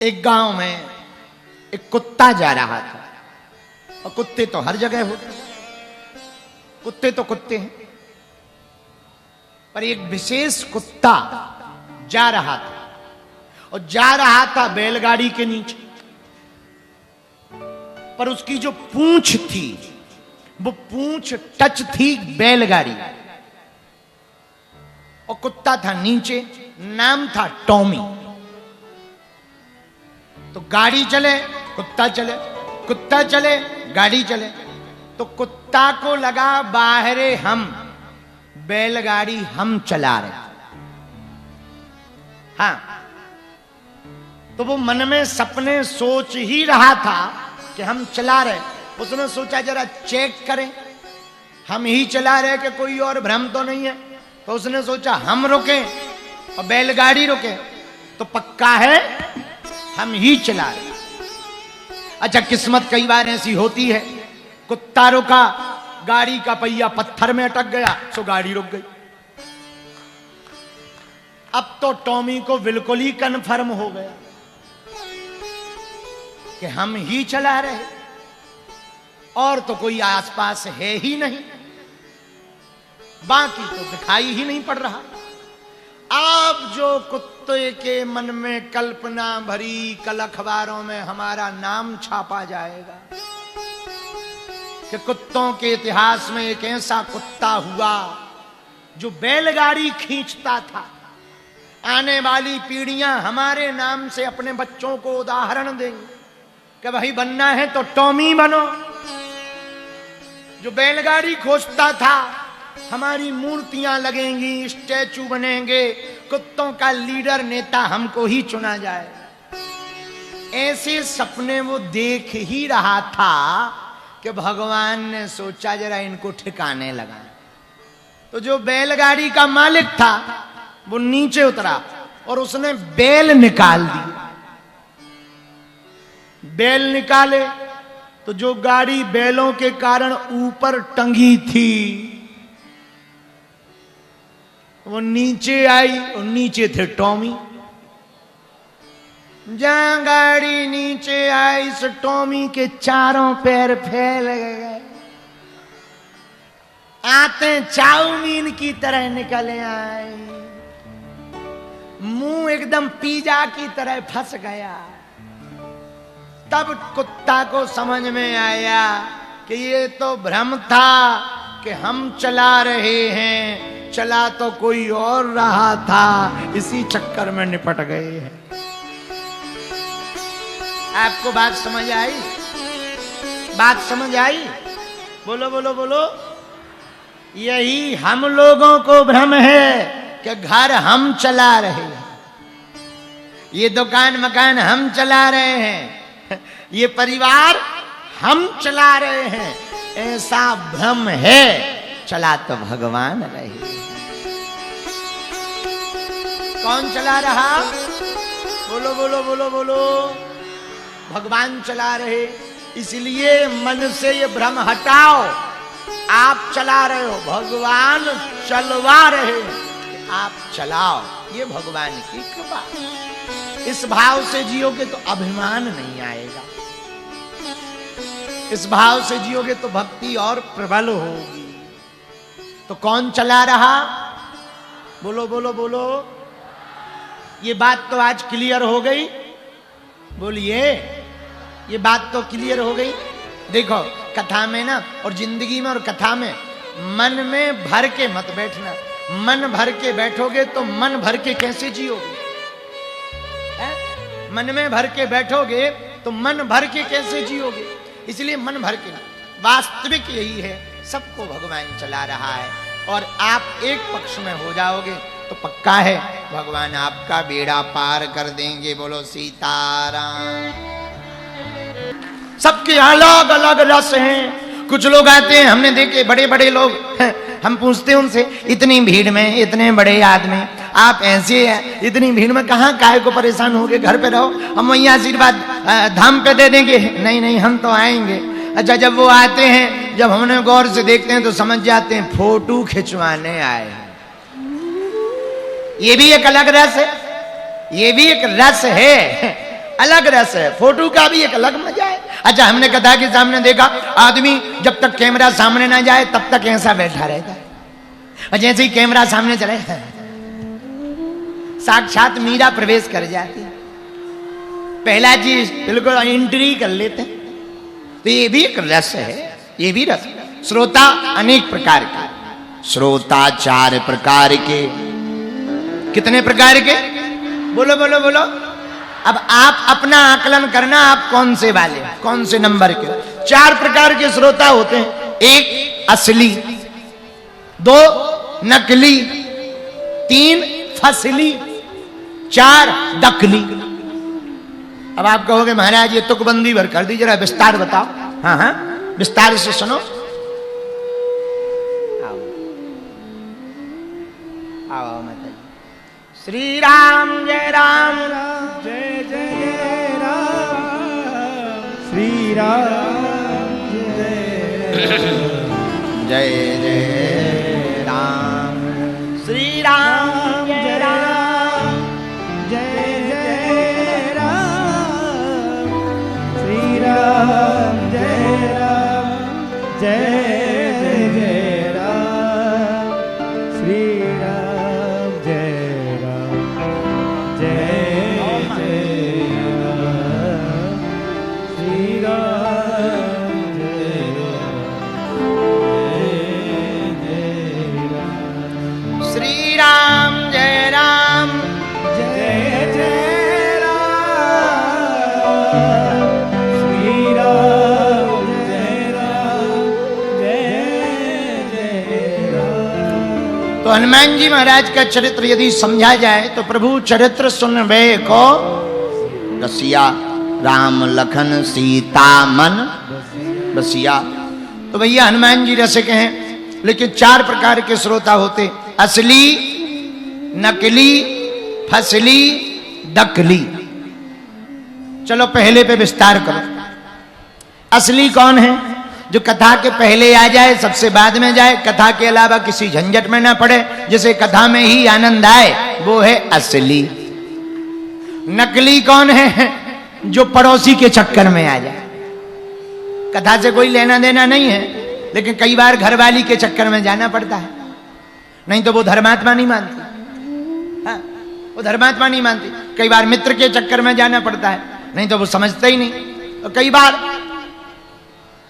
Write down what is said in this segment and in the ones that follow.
एक गांव में एक कुत्ता जा रहा था। और कुत्ते तो हर जगह होते हैं, कुत्ते तो कुत्ते हैं, पर एक विशेष कुत्ता जा रहा था और जा रहा था बैलगाड़ी के नीचे। पर उसकी जो पूंछ थी वो पूंछ टच थी बैलगाड़ी, और कुत्ता था नीचे, नाम था टॉमी। तो गाड़ी चले कुत्ता चले, कुत्ता चले गाड़ी चले। तो कुत्ता को लगा बाहरे हम, बैलगाड़ी हम चला रहे। हाँ, तो वो मन में सपने सोच ही रहा था कि हम चला रहे। उसने सोचा जरा चेक करें हम ही चला रहे कि कोई और भ्रम तो नहीं है। तो उसने सोचा हम रुके और बैलगाड़ी रुके तो पक्का है हम ही चला रहे। अच्छा, किस्मत कई बार ऐसी होती है, कुत्ता रुका, गाड़ी का पहिया पत्थर में अटक गया, सो गाड़ी रुक गई। अब तो टॉमी को बिल्कुल ही कन्फर्म हो गया कि हम ही चला रहे और तो कोई आसपास है ही नहीं, बाकी तो दिखाई ही नहीं पड़ रहा। अब जो कुत्ते के मन में कल्पना भरी, कल अखबारों में हमारा नाम छापा जाएगा कि कुत्तों के इतिहास में एक ऐसा कुत्ता हुआ जो बैलगाड़ी खींचता था। आने वाली पीढ़ियां हमारे नाम से अपने बच्चों को उदाहरण देंगे कि भाई बनना है तो टॉमी बनो। जो बैलगाड़ी खोजता था, हमारी मूर्तियां लगेंगी, स्टैचू बनेंगे, कुत्तों का लीडर नेता हमको ही चुना जाए। ऐसे सपने वो देख ही रहा था कि भगवान ने सोचा जरा इनको ठिकाने लगाए। तो जो बैलगाड़ी का मालिक था वो नीचे उतरा और उसने बैल निकाल दिए। बैल निकाले तो जो गाड़ी बैलों के कारण ऊपर टंगी थी वो नीचे आई, और नीचे थे टॉमी। जहां गाड़ी नीचे आई इस टॉमी के चारों पैर फैल गए, आते चाउमीन की तरह निकले आए, मुंह एकदम पिज़्ज़ा की तरह फंस गया। तब कुत्ता को समझ में आया कि ये तो भ्रम था कि हम चला रहे हैं, चला तो कोई और रहा था, इसी चक्कर में निपट गए हैं। आपको बात समझ आई? बात समझ आई? बोलो बोलो बोलो। यही हम लोगों को भ्रम है कि घर हम चला रहे हैं, ये दुकान मकान हम चला रहे हैं, ये परिवार हम चला रहे हैं। ऐसा भ्रम है, चला तो भगवान रहे। कौन चला रहा? बोलो बोलो बोलो बोलो। भगवान चला रहे। इसलिए मन से ये भ्रम हटाओ, आप चला रहे हो, भगवान चलवा रहे, आप चलाओ, ये भगवान की कृपा। इस भाव से जियोगे तो अभिमान नहीं आएगा, इस भाव से जियोगे तो भक्ति और प्रबल होगी। तो कौन चला रहा? बोलो बोलो बोलो। ये बात तो आज क्लियर हो गई? बोलिए, ये बात तो क्लियर हो गई। देखो, कथा में ना, और जिंदगी में और कथा में मन में भर के मत बैठना। मन भर के बैठोगे तो मन भर के कैसे जियोगे? मन में भर के बैठोगे तो मन भर के कैसे जियोगे? इसलिए मन भर के ना। वास्तविक यही है, सबको भगवान चला रहा है, और आप एक पक्ष में हो जाओगे तो पक्का है भगवान आपका बेड़ा पार कर देंगे। बोलो सीताराम। सबके अलग अलग रस हैं। कुछ लोग आते हैं, हमने देखे बड़े बड़े लोग, हम पूछते हैं उनसे, इतनी भीड़ में इतने बड़े आदमी, आप ऐसे हैं, इतनी भीड़ में कहाँ काहे को परेशान हो गए, घर पे रहो, हम वहीं आशीर्वाद धाम पे दे देंगे। नहीं नहीं, हम तो आएंगे। अच्छा, जब वो आते हैं, जब हमने गौर से देखते हैं तो समझ जाते हैं फोटो खिंचवाने आए हैं। ये भी एक अलग रस है, ये भी एक रस है। अलग रस है, फोटो का भी एक अलग मजा है। अच्छा, हमने कथा के सामने देखा आदमी जब तक कैमरा सामने ना जाए तब तक ऐसा बैठा रहता है, और जैसे ही कैमरा सामने चले साक्षात मीरा प्रवेश कर जाती है। पहला चीज बिल्कुल एंट्री कर लेते हैं। तो ये भी एक रस है, ये भी रस। श्रोता अनेक प्रकार के, श्रोता 4 प्रकार के। कितने प्रकार के? बोलो बोलो बोलो। अब आप अपना आकलन करना, आप कौन से वाले, कौन से नंबर के। 4 प्रकार के श्रोता होते हैं। 1 असली, 2 नकली, 3 फसली, 4 दकली। अब आप कहोगे महाराज ये तुकबंदी भर कर दी, जरा विस्तार बताओ। हाँ हाँ, विस्तार से सुनो। आओ माता जी। श्री राम जय राम, जय जय राम, श्री राम जय जय राम, श्री राम जय राम, जय जय राम, श्री राम जय राम, जय जय राम, श्री राम जय राम, जय जय राम, श्री राम जय राम, श्री राम जय राम, जय जय राम, श्री राम जय राम, जय जय राम। तो हनुमान जी महाराज का चरित्र यदि समझा जाए तो प्रभु चरित्र सुनबे को रसिया, राम लखन सीता मन बसिया। तो भैया हनुमान जी रसिक हैं, लेकिन 4 प्रकार के श्रोता होते, असली, नकली, फसली, दकली। चलो पहले पे विस्तार करो। असली कौन है? जो कथा के पहले आ जाए, सबसे बाद में जाए, कथा के अलावा किसी झंझट में ना पड़े, जिसे कथा में ही आनंद आए, वो है असली। नकली कौन है? जो पड़ोसी के चक्कर में आ जाए, कथा से कोई लेना देना नहीं है, लेकिन कई बार घरवाली के चक्कर में जाना पड़ता है, नहीं तो वो धर्मात्मा नहीं मानती। हाँ, वो धर्मात्मा नहीं मानती। कई बार मित्र के चक्कर में जाना पड़ता है, नहीं तो वो समझते ही नहीं। तो कई बार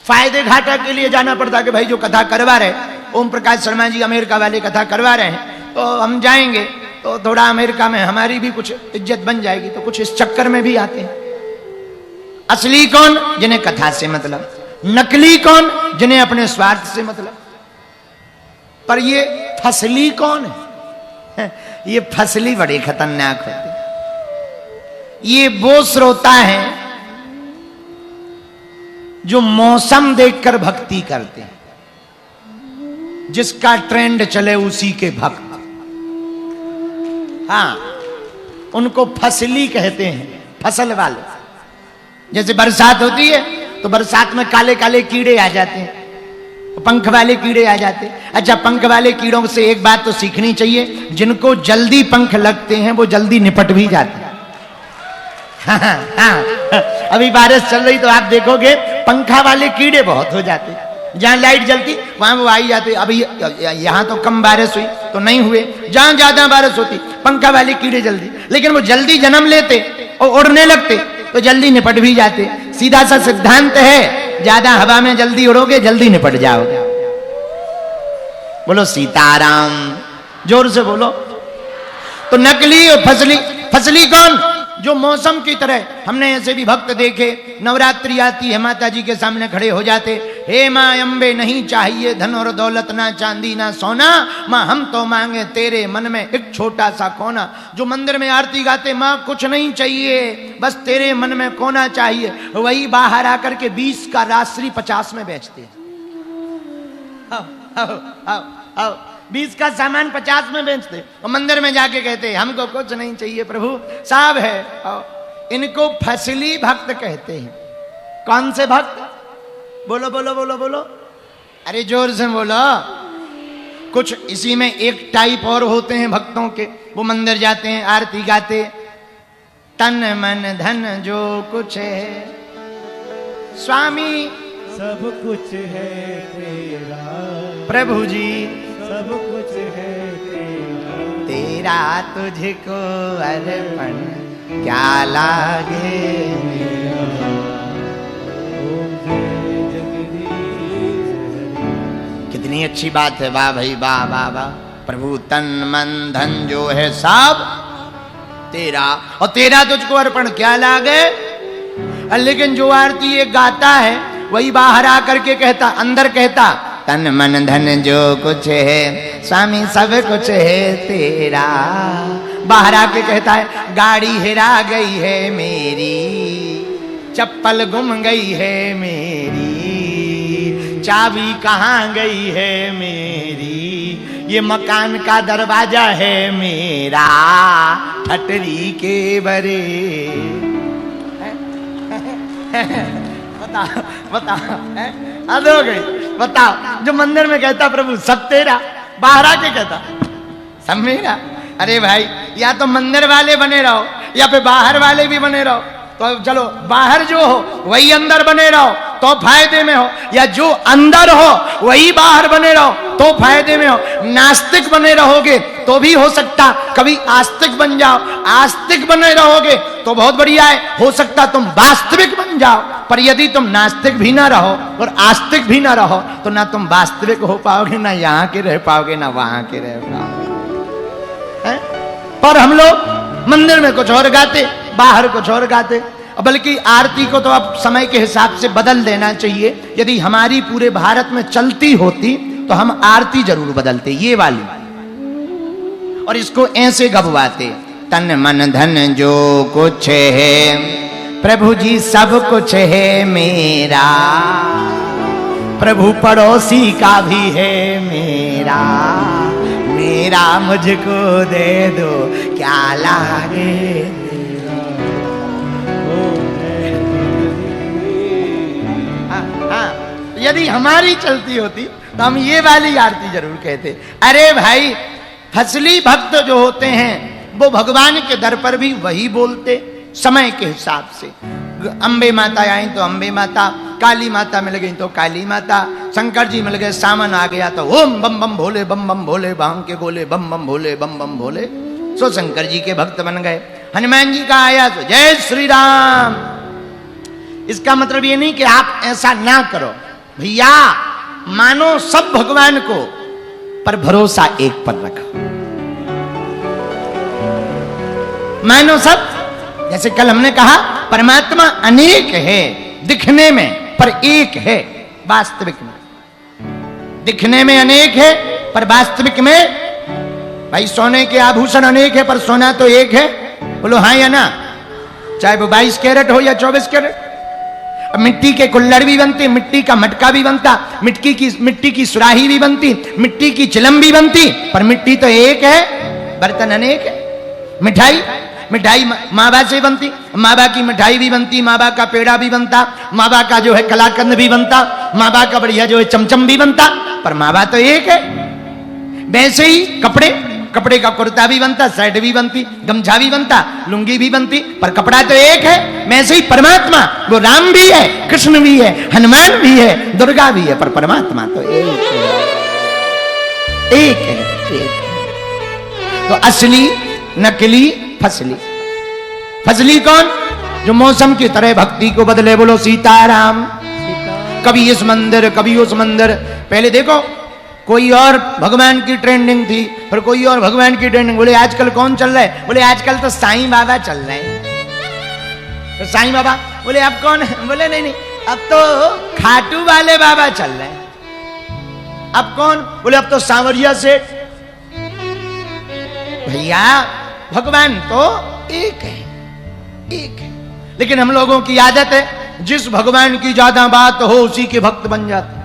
फायदे घाटा के लिए जाना पड़ता है कि भाई जो कथा करवा रहे, ओम प्रकाश शर्मा जी अमेरिका वाले कथा करवा रहे हैं, तो हम जाएंगे तो थोड़ा अमेरिका में हमारी भी कुछ इज्जत बन जाएगी, तो कुछ इस चक्कर में भी आते हैं। असली कौन? जिन्हें कथा से मतलब। नकली कौन? जिन्हें अपने स्वार्थ से मतलब। पर ये फसली कौन है? ये फसली बड़े खतरनाक होते। ये वो श्रोता है जो मौसम देखकर भक्ति करते हैं, जिसका ट्रेंड चले उसी के भक्त। हाँ, उनको फसली कहते हैं, फसल वाले। जैसे बरसात होती है तो बरसात में काले काले कीड़े आ जाते हैं, पंख वाले कीड़े आ जाते हैं। अच्छा, पंख वाले कीड़ों से एक बात तो सीखनी चाहिए, जिनको जल्दी पंख लगते हैं वो जल्दी निपट भी जाते हैं। हाँ, हाँ, अभी बारिश चल रही तो आप देखोगे पंखा वाले कीड़े बहुत हो जाते। जहां लाइट जलती वहां वो आई जाते। अभी यहां तो कम बारिश हुई तो नहीं हुए, जहां ज्यादा बारिश होती पंखा वाले कीड़े जल्दी, लेकिन वो जल्दी जन्म लेते और उड़ने लगते तो जल्दी निपट भी जाते। सीधा सा सिद्धांत है, ज्यादा हवा में जल्दी उड़ोगे जल्दी निपट जाओगे। बोलो सीताराम, जोर से बोलो। तो नकली और फसली। फसली कौन? जो मौसम की तरह। हमने ऐसे भी भक्त देखे, नवरात्रि आती है माता जी के सामने खड़े हो जाते, हे माँ अम्बे नहीं चाहिए धन और दौलत, ना चांदी ना सोना, माँ हम तो मांगे तेरे मन में एक छोटा सा कोना। जो मंदिर में आरती गाते, माँ कुछ नहीं चाहिए बस तेरे मन में कोना चाहिए, वही बाहर आकर के 20 का राशि 50 में बेचते हैं। 20 का सामान 50 में बेचते और मंदिर में जाके कहते हमको कुछ नहीं चाहिए प्रभु, साहब है। इनको फसली भक्त कहते हैं। कौन से भक्त? बोलो बोलो बोलो बोलो, अरे जोर से बोलो। कुछ इसी में एक टाइप और होते हैं भक्तों के, वो मंदिर जाते हैं, आरती गाते, तन मन धन जो कुछ है स्वामी सब कुछ है तेरा, प्रभु जी सब कुछ है तेरा, तेरा तुझको अर्पण क्या लागे मेरा। ओम जय जगदीश हरि। कितनी अच्छी बात है, वाह भाई वाह वाह वाह। प्रभु तन मन धन जो है सब तेरा, और तेरा तुझको अर्पण क्या लागे। लेकिन जो आरती ये गाता है वही बाहर आकर के कहता, अंदर कहता तन मन धन जो कुछ है स्वामी सब कुछ है तेरा। बाहर आके कहता है गाड़ी हेरा गई है मेरी, चप्पल गुम गई है मेरी, चाबी कहाँ गई है मेरी, ये मकान का दरवाजा है मेरा ठटरी के बरे। बताओ बताओ, हद हो गई। बताओ जो मंदिर में कहता प्रभु सब तेरा, बाहर आके कहता सब मेरा। अरे भाई या तो मंदिर वाले बने रहो या फिर बाहर वाले भी बने रहो। तो चलो बाहर जो हो वही अंदर बने रहो तो फायदे में हो, या जो अंदर हो वही बाहर बने रहो तो फायदे में हो। नास्तिक बने रहोगे तो भी हो सकता कभी आस्तिक बन जाओ, आस्तिक बने रहोगे तो बहुत बढ़िया है, हो सकता तुम वास्तविक बन जाओ। पर यदि तुम नास्तिक भी ना रहो और आस्तिक भी ना रहो तो ना तुम वास्तविक हो पाओगे, ना यहाँ के रह पाओगे, ना वहां के रह पाओगे। पर हम लोग मंदिर में कुछ और गाते, बाहर कुछ और गाते। बल्कि आरती को तो अब समय के हिसाब से बदल देना चाहिए। यदि हमारी पूरे भारत में चलती होती तो हम आरती जरूर बदलते, ये वाली, और इसको ऐसे गबवाते तन मन धन जो कुछ है प्रभु जी सब कुछ है मेरा, प्रभु पड़ोसी का भी है मेरा, मेरा मुझको दे दो क्या लागे। यदि हमारी चलती होती तो हम ये वाली आरती जरूर कहते। अरे भाई फसली भक्त जो होते हैं वो भगवान के दर पर भी वही बोलते समय के हिसाब से। अंबे माता आई तो अंबे माता, काली माता मिल गई तो काली माता, शंकर जी मिल गए सामन आ गया तो ओम बम बम भोले बम बम भोले, भांग के गोले बम बम भोले बम बम भोले, सो शंकर जी के भक्त बन गए। हनुमान जी का आया तो जय श्री राम। इसका मतलब ये नहीं कि आप ऐसा ना करो भैया, मानो सब भगवान को पर भरोसा एक पर रखो। मानो सब, जैसे कल हमने कहा परमात्मा अनेक है दिखने में पर एक है वास्तविक में। दिखने में अनेक है पर वास्तविक में, भाई सोने के आभूषण अनेक है पर सोना तो एक है। बोलो हाँ या ना, चाहे वो 22 कैरेट हो या 24 कैरेट। मिट्टी के कुल्लड़ भी बनते, मिट्टी का मटका भी बनता, मिट्टी की सुराही भी बनती, मिट्टी की चिलम भी बनती, पर मिट्टी तो एक है, बर्तन अनेक है। मिठाई माँ बाप से बनती, माँ बाप की मिठाई भी बनती, माँ बाप का पेड़ा भी बनता, माँ बाप का जो है कलाकंद भी बनता, माँ बाप का बढ़िया जो है चमचम भी बनता, पर माँ बाप तो एक है। वैसे ही कपड़े का कुर्ता भी बनता, शर्ट भी बनती, गमछा भी बनता, लुंगी भी बनती, पर कपड़ा तो एक है। वैसे ही परमात्मा, वो राम भी है, कृष्ण भी है, हनुमान भी है, दुर्गा भी है, पर परमात्मा तो एक है, एक है, एक है। तो असली, नकली, फसली। फसली कौन? जो मौसम की तरह भक्ति को बदले। बोलो सीताराम। कभी इस मंदिर कभी उस मंदिर। पहले देखो कोई और भगवान की ट्रेंडिंग थी, फिर कोई और भगवान की ट्रेंडिंग। बोले आजकल कौन चल रहा है? बोले आजकल तो साईं बाबा चल रहे हैं। तो साईं बाबा बोले अब कौन है? बोले नहीं अब तो खाटू वाले बाबा चल रहे हैं। अब कौन? बोले अब तो सांवरिया सेठ। भैया भगवान तो एक है, एक है। लेकिन हम लोगों की आदत है जिस भगवान की ज्यादा बात हो उसी के भक्त बन जाते।